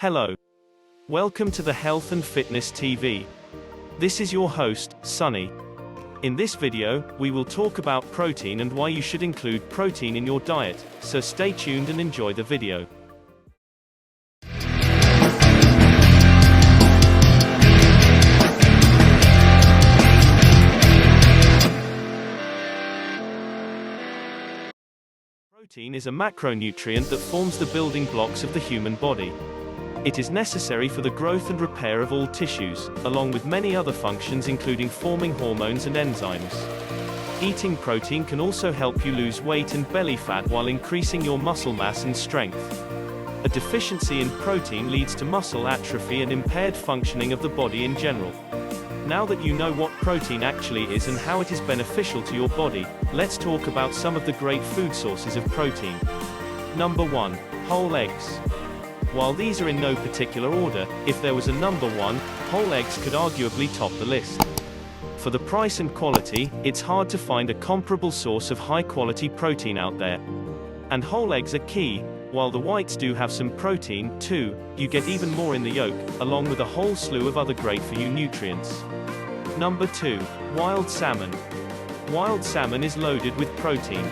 Hello. Welcome to the Health and Fitness TV. This is your host, Sunny. In this video, we will talk about protein and why you should include protein in your diet, so stay tuned and enjoy the video. Protein is a macronutrient that forms the building blocks of the human body. It is necessary for the growth and repair of all tissues, along with many other functions including forming hormones and enzymes. Eating protein can also help you lose weight and belly fat while increasing your muscle mass and strength. A deficiency in protein leads to muscle atrophy and impaired functioning of the body in general. Now that you know what protein actually is and how it is beneficial to your body, let's talk about some of the great food sources of protein. Number 1. Whole eggs. While these are in no particular order, if there was a number 1, whole eggs could arguably top the list. For the price and quality, it's hard to find a comparable source of high-quality protein out there. And whole eggs are key. While the whites do have some protein, too, you get even more in the yolk, along with a whole slew of other great-for-you nutrients. Number 2. Wild salmon. Wild salmon is loaded with protein.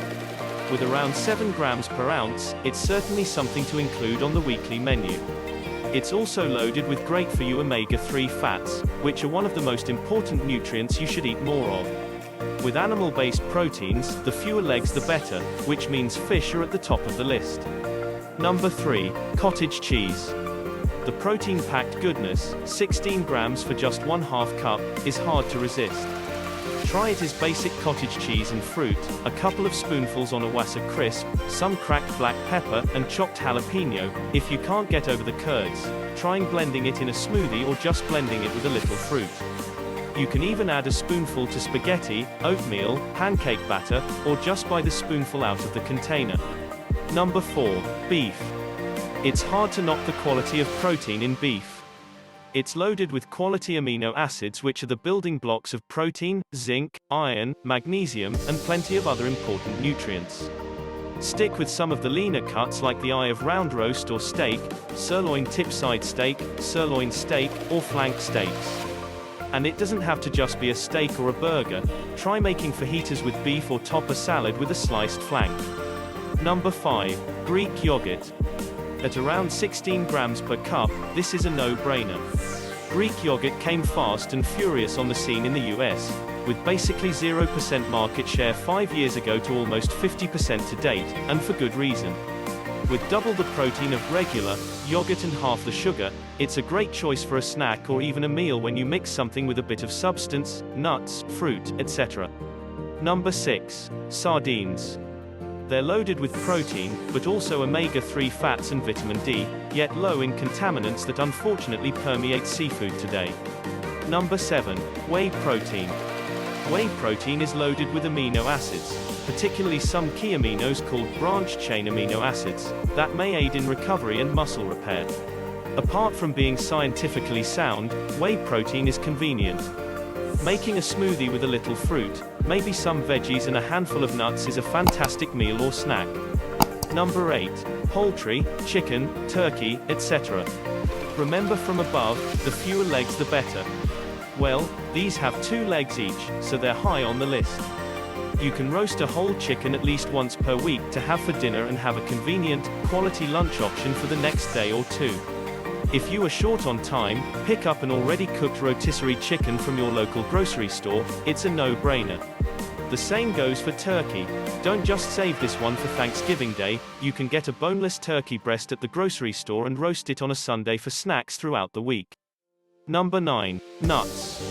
With around 7 grams per ounce, it's certainly something to include on the weekly menu. It's also loaded with great-for-you omega-3 fats, which are one of the most important nutrients you should eat more of. With animal-based proteins, the fewer legs the better, which means fish are at the top of the list. Number 3. Cottage cheese. The protein-packed goodness, 16 grams for just 1/2 cup, is hard to resist. Try it as basic cottage cheese and fruit, a couple of spoonfuls on a Wassa crisp, some cracked black pepper, and chopped jalapeno. If you can't get over the curds, try blending it in a smoothie or just blending it with a little fruit. You can even add a spoonful to spaghetti, oatmeal, pancake batter, or just buy the spoonful out of the container. Number 4. Beef. It's hard to knock the quality of protein in beef. It's loaded with quality amino acids which are the building blocks of protein, zinc, iron, magnesium, and plenty of other important nutrients. Stick with some of the leaner cuts like the eye of round roast or steak, sirloin tip-side steak, sirloin steak, or flank steaks. And it doesn't have to just be a steak or a burger. Try making fajitas with beef or top a salad with a sliced flank. Number 5. Greek yogurt. At around 16 grams per cup, this is a no-brainer. Greek yogurt came fast and furious on the scene in the US, with basically 0% market share 5 years ago to almost 50% to date, and for good reason. With double the protein of regular yogurt and half the sugar, it's a great choice for a snack or even a meal when you mix something with a bit of substance, nuts, fruit, etc. Number 6. Sardines. They're loaded with protein, but also omega-3 fats and vitamin D, yet low in contaminants that unfortunately permeate seafood today. Number 7. Whey protein. Whey protein is loaded with amino acids, particularly some key aminos called branched-chain amino acids, that may aid in recovery and muscle repair. Apart from being scientifically sound, whey protein is convenient. Making a smoothie with a little fruit, maybe some veggies and a handful of nuts is a fantastic meal or snack. Number 8. Poultry, chicken, turkey, etc. Remember from above, the fewer legs the better. Well, these have 2 legs each, so they're high on the list. You can roast a whole chicken at least once per week to have for dinner and have a convenient, quality lunch option for the next day or two. If you are short on time, pick up an already cooked rotisserie chicken from your local grocery store. It's a no-brainer. The same goes for turkey. Don't just save this one for Thanksgiving Day. You can get a boneless turkey breast at the grocery store and roast it on a Sunday for snacks throughout the week. Number 9. Nuts.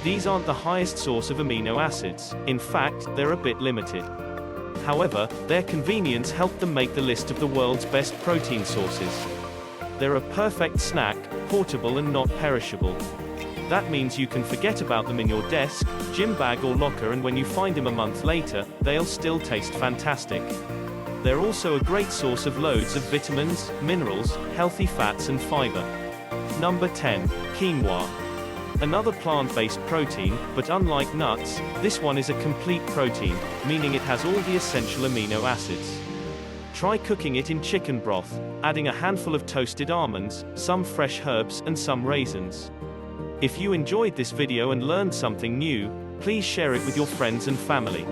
These aren't the highest source of amino acids. In fact, they're a bit limited. However, their convenience helped them make the list of the world's best protein sources. They're a perfect snack, portable and not perishable. That means you can forget about them in your desk, gym bag or locker, and when you find them a month later, they'll still taste fantastic. They're also a great source of loads of vitamins, minerals, healthy fats and fiber. Number 10. Quinoa. Another plant-based protein, but unlike nuts, this one is a complete protein, meaning it has all the essential amino acids. Try cooking it in chicken broth, adding a handful of toasted almonds, some fresh herbs, and some raisins. If you enjoyed this video and learned something new, please share it with your friends and family.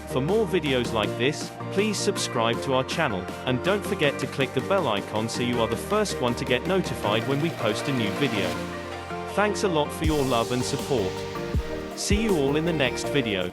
For more videos like this, please subscribe to our channel, and don't forget to click the bell icon so you are the first one to get notified when we post a new video. Thanks a lot for your love and support. See you all in the next video.